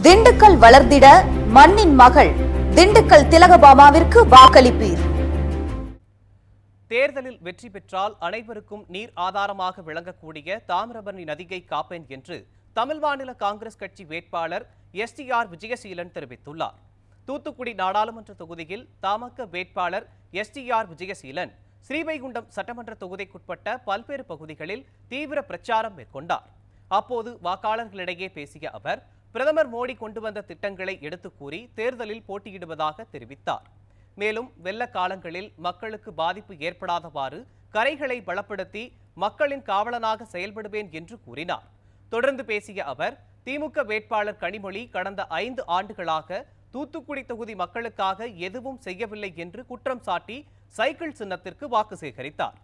திண்டுக்கல் வளர்ந்திட மண்ணின் மகள் திண்டுக்கல் திலகபாமாவிற்கு வாக்களிப்பீர். தேர்தலில் வெற்றி பெற்றால் அனைவருக்கும் நீர் ஆதாரமாக விளங்கக்கூடிய தாமிரபரணி நதியை காப்பேன் என்று தமிழ் மாநில காங்கிரஸ் கட்சி வேட்பாளர் எஸ்டிஆர் விஜயசீலன் தெரிவித்துள்ளார். தூத்துக்குடி நாடாளுமன்ற தொகுதியில் தமாக வேட்பாளர் எஸ்டிஆர் விஜயசீலன் ஸ்ரீவைகுண்டம் சட்டமன்ற தொகுதிக்குட்பட்ட பல்வேறு பகுதிகளில் தீவிர பிரச்சாரம் மேற்கொண்டார். அப்போது வாக்காளர்களிடையே பேசிய அவர் பிரதமர் மோடி கொண்டு வந்த திட்டங்களை எடுத்துக் கூறி தேர்தலில் போட்டியிடுவதாக தெரிவித்தார். மேலும் வெள்ள காலங்களில் மக்களுக்கு பாதிப்பு ஏற்படாதவாறு கரைகளை பலப்படுத்தி மக்களின் காவலனாக செயல்படுவேன் என்று கூறினார். தொடர்ந்து பேசிய அவர் திமுக வேட்பாளர் கனிமொழி கடந்த 5 ஆண்டுகளாக தூத்துக்குடி தொகுதி மக்களுக்காக எதுவும் செய்யவில்லை என்று குற்றம் சாட்டி சைக்கிள் சின்னத்திற்கு வாக்கு சேகரித்தார்.